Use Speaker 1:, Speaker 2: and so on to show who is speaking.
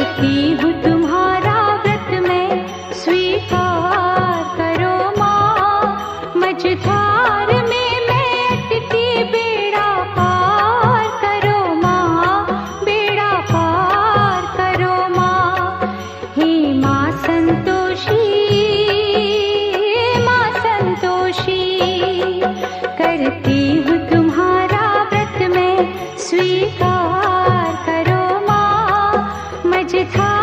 Speaker 1: करती हूँ तुम्हारा व्रत मैं, स्वीकार करो माँ। मझधार में मैं अटकी, बेड़ा पार करो माँ, बेड़ा पार करो माँ। हे माँ संतोषी, माँ संतोषी, करती हूँ तुम्हारा व्रत मैं, स्वीकार करो माँ। मझधार